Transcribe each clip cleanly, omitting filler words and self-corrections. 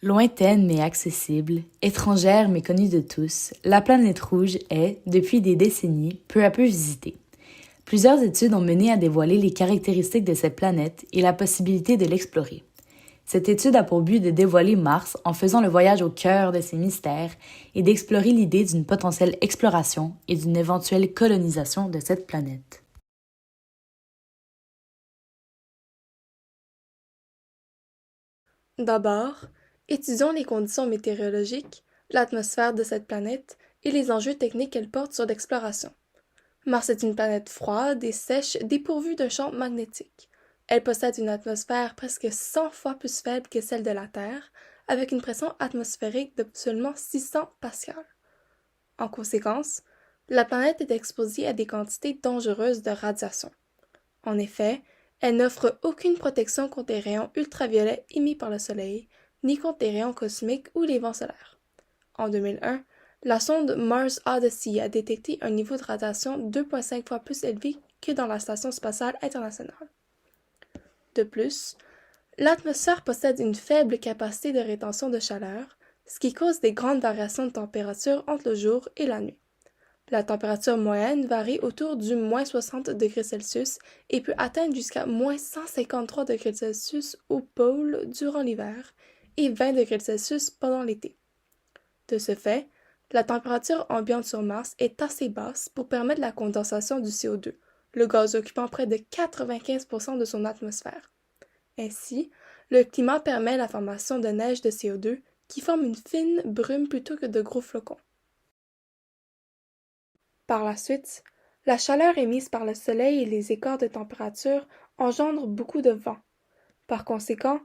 Lointaine mais accessible, étrangère mais connue de tous, la planète rouge est, depuis des décennies, peu à peu visitée. Plusieurs études ont mené à dévoiler les caractéristiques de cette planète et la possibilité de l'explorer. Cette étude a pour but de dévoiler Mars en faisant le voyage au cœur de ses mystères et d'explorer l'idée d'une potentielle exploration et d'une éventuelle colonisation de cette planète. D'abord, étudions les conditions météorologiques, l'atmosphère de cette planète et les enjeux techniques qu'elle porte sur l'exploration. Mars est une planète froide et sèche dépourvue d'un champ magnétique. Elle possède une atmosphère presque 100 fois plus faible que celle de la Terre, avec une pression atmosphérique de seulement 600 pascal. En conséquence, la planète est exposée à des quantités dangereuses de radiation. En effet, elle n'offre aucune protection contre les rayons ultraviolets émis par le Soleil, ni contre les rayons cosmiques ou les vents solaires. En 2001, la sonde Mars Odyssey a détecté un niveau de radiation 2,5 fois plus élevé que dans la Station spatiale internationale. De plus, l'atmosphère possède une faible capacité de rétention de chaleur, ce qui cause des grandes variations de température entre le jour et la nuit. La température moyenne varie autour du moins 60 degrés Celsius et peut atteindre jusqu'à moins 153 degrés Celsius au pôle durant l'hiver et 20 degrés Celsius pendant l'été. De ce fait, la température ambiante sur Mars est assez basse pour permettre la condensation du CO2, le gaz occupant près de 95% de son atmosphère. Ainsi, le climat permet la formation de neige de CO2 qui forme une fine brume plutôt que de gros flocons. Par la suite, la chaleur émise par le Soleil et les écarts de température engendrent beaucoup de vent. Par conséquent,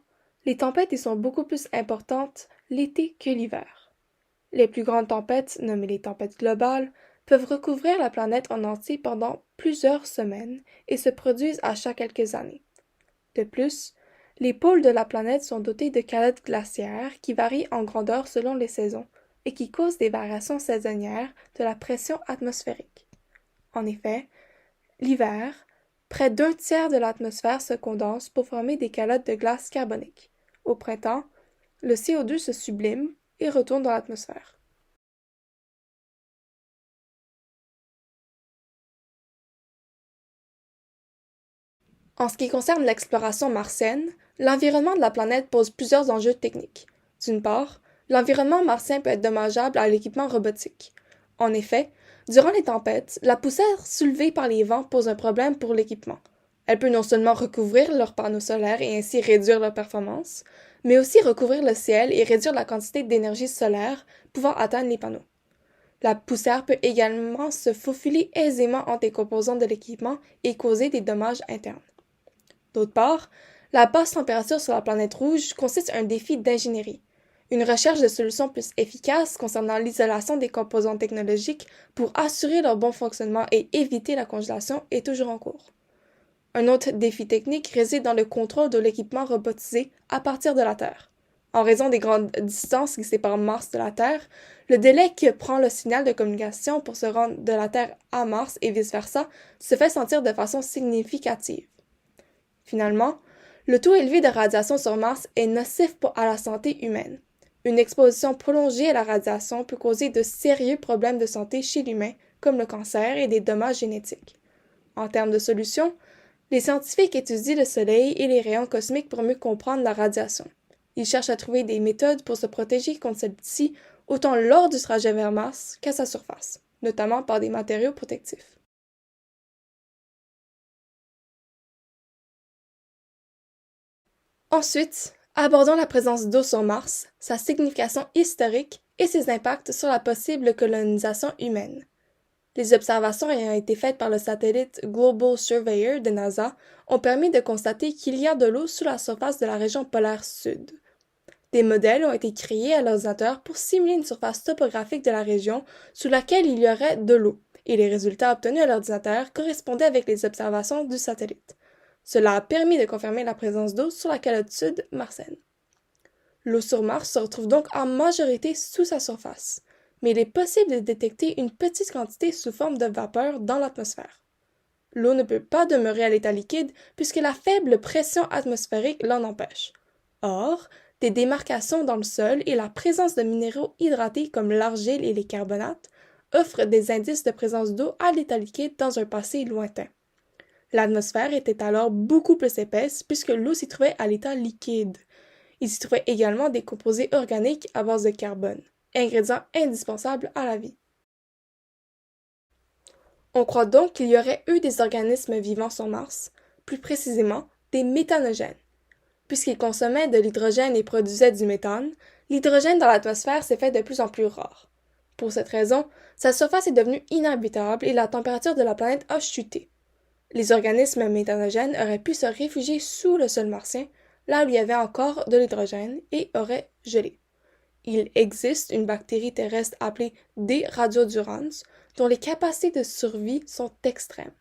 les tempêtes y sont beaucoup plus importantes l'été que l'hiver. Les plus grandes tempêtes, nommées les tempêtes globales, peuvent recouvrir la planète en entier pendant plusieurs semaines et se produisent à chaque quelques années. De plus, les pôles de la planète sont dotés de calottes glaciaires qui varient en grandeur selon les saisons et qui causent des variations saisonnières de la pression atmosphérique. En effet, l'hiver, près d'un tiers de l'atmosphère se condense pour former des calottes de glace carbonique. Au printemps, le CO2 se sublime et retourne dans l'atmosphère. En ce qui concerne l'exploration martienne, l'environnement de la planète pose plusieurs enjeux techniques. D'une part, l'environnement martien peut être dommageable à l'équipement robotique. En effet, durant les tempêtes, la poussière soulevée par les vents pose un problème pour l'équipement. Elle peut non seulement recouvrir leurs panneaux solaires et ainsi réduire leur performance, mais aussi recouvrir le ciel et réduire la quantité d'énergie solaire pouvant atteindre les panneaux. La poussière peut également se faufiler aisément entre les composants de l'équipement et causer des dommages internes. D'autre part, la basse température sur la planète rouge consiste à un défi d'ingénierie. Une recherche de solutions plus efficaces concernant l'isolation des composants technologiques pour assurer leur bon fonctionnement et éviter la congélation est toujours en cours. Un autre défi technique réside dans le contrôle de l'équipement robotisé à partir de la Terre. En raison des grandes distances qui séparent Mars de la Terre, le délai que prend le signal de communication pour se rendre de la Terre à Mars et vice-versa se fait sentir de façon significative. Finalement, le taux élevé de radiation sur Mars est nocif à la santé humaine. Une exposition prolongée à la radiation peut causer de sérieux problèmes de santé chez l'humain, comme le cancer et des dommages génétiques. En termes de solutions, les scientifiques étudient le Soleil et les rayons cosmiques pour mieux comprendre la radiation. Ils cherchent à trouver des méthodes pour se protéger contre celle-ci, autant lors du trajet vers Mars qu'à sa surface, notamment par des matériaux protectifs. Ensuite, abordons la présence d'eau sur Mars, sa signification historique et ses impacts sur la possible colonisation humaine. Les observations ayant été faites par le satellite Global Surveyor de NASA ont permis de constater qu'il y a de l'eau sous la surface de la région polaire sud. Des modèles ont été créés à l'ordinateur pour simuler une surface topographique de la région sous laquelle il y aurait de l'eau, et les résultats obtenus à l'ordinateur correspondaient avec les observations du satellite. Cela a permis de confirmer la présence d'eau sur la calotte sud martienne. L'eau sur Mars se retrouve donc en majorité sous sa surface, mais il est possible de détecter une petite quantité sous forme de vapeur dans l'atmosphère. L'eau ne peut pas demeurer à l'état liquide puisque la faible pression atmosphérique l'en empêche. Or, des démarcations dans le sol et la présence de minéraux hydratés comme l'argile et les carbonates offrent des indices de présence d'eau à l'état liquide dans un passé lointain. L'atmosphère était alors beaucoup plus épaisse puisque l'eau s'y trouvait à l'état liquide. Il s'y trouvait également des composés organiques à base de carbone, ingrédient indispensable à la vie. On croit donc qu'il y aurait eu des organismes vivants sur Mars, plus précisément des méthanogènes. Puisqu'ils consommaient de l'hydrogène et produisaient du méthane, l'hydrogène dans l'atmosphère s'est fait de plus en plus rare. Pour cette raison, sa surface est devenue inhabitable et la température de la planète a chuté. Les organismes méthanogènes auraient pu se réfugier sous le sol martien, là où il y avait encore de l'hydrogène, et auraient gelé. Il existe une bactérie terrestre appelée D. radiodurans, dont les capacités de survie sont extrêmes.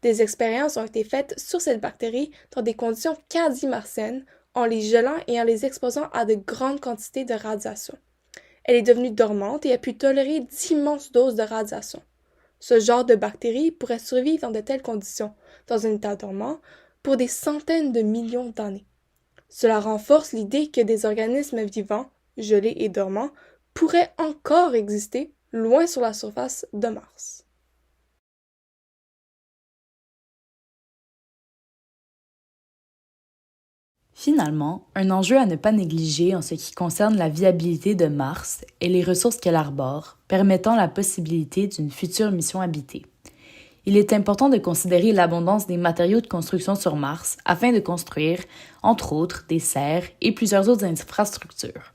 Des expériences ont été faites sur cette bactérie dans des conditions quasi-martiennes, en les gelant et en les exposant à de grandes quantités de radiation. Elle est devenue dormante et a pu tolérer d'immenses doses de radiation. Ce genre de bactérie pourrait survivre dans de telles conditions, dans un état dormant, pour des centaines de millions d'années. Cela renforce l'idée que des organismes vivants, gelés et dormants, pourraient encore exister loin sur la surface de Mars. Finalement, un enjeu à ne pas négliger en ce qui concerne la viabilité de Mars est les ressources qu'elle arbore, permettant la possibilité d'une future mission habitée. Il est important de considérer l'abondance des matériaux de construction sur Mars afin de construire, entre autres, des serres et plusieurs autres infrastructures.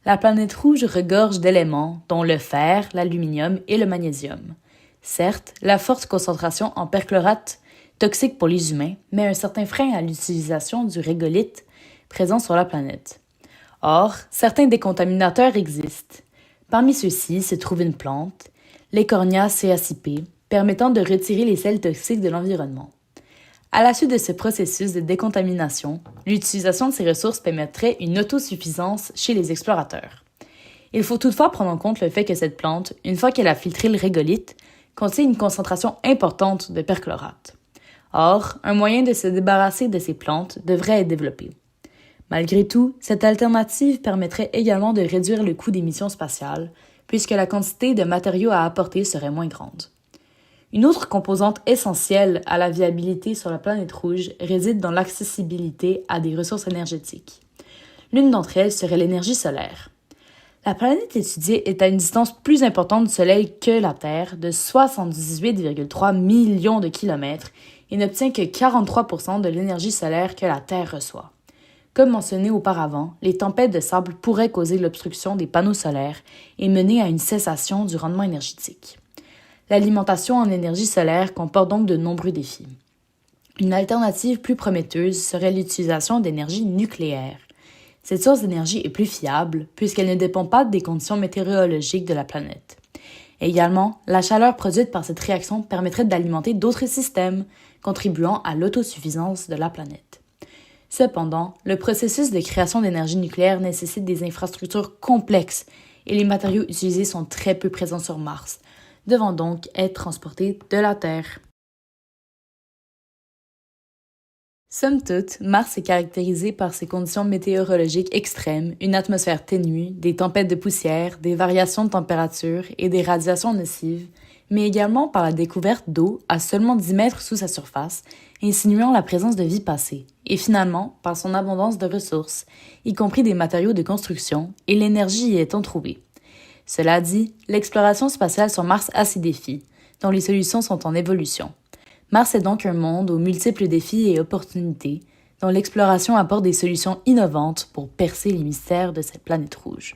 La planète rouge regorge d'éléments, dont le fer, l'aluminium et le magnésium. Certes, la forte concentration en perchlorate toxique pour les humains, met un certain frein à l'utilisation du régolithe présent sur la planète. Or, certains décontaminateurs existent. Parmi ceux-ci se trouve une plante, l'Eichhornia cacipe, permettant de retirer les sels toxiques de l'environnement. À la suite de ce processus de décontamination, l'utilisation de ces ressources permettrait une autosuffisance chez les explorateurs. Il faut toutefois prendre en compte le fait que cette plante, une fois qu'elle a filtré le régolithe, contient une concentration importante de perchlorate. Or, un moyen de se débarrasser de ces plantes devrait être développé. Malgré tout, cette alternative permettrait également de réduire le coût des missions spatiales, puisque la quantité de matériaux à apporter serait moins grande. Une autre composante essentielle à la viabilité sur la planète rouge réside dans l'accessibilité à des ressources énergétiques. L'une d'entre elles serait l'énergie solaire. La planète étudiée est à une distance plus importante du Soleil que la Terre, de 78,3 millions de kilomètres, et n'obtient que 43% de l'énergie solaire que la Terre reçoit. Comme mentionné auparavant, les tempêtes de sable pourraient causer l'obstruction des panneaux solaires et mener à une cessation du rendement énergétique. L'alimentation en énergie solaire comporte donc de nombreux défis. Une alternative plus prometteuse serait l'utilisation d'énergie nucléaire. Cette source d'énergie est plus fiable puisqu'elle ne dépend pas des conditions météorologiques de la planète. Également, la chaleur produite par cette réaction permettrait d'alimenter d'autres systèmes, contribuant à l'autosuffisance de la planète. Cependant, le processus de création d'énergie nucléaire nécessite des infrastructures complexes et les matériaux utilisés sont très peu présents sur Mars, devant donc être transportés de la Terre. Somme toute, Mars est caractérisé par ses conditions météorologiques extrêmes, une atmosphère ténue, des tempêtes de poussière, des variations de température et des radiations nocives, mais également par la découverte d'eau à seulement 10 mètres sous sa surface, insinuant la présence de vie passée, et finalement par son abondance de ressources, y compris des matériaux de construction, et l'énergie y étant trouvée. Cela dit, l'exploration spatiale sur Mars a ses défis, dont les solutions sont en évolution. Mars est donc un monde aux multiples défis et opportunités, dont l'exploration apporte des solutions innovantes pour percer les mystères de cette planète rouge.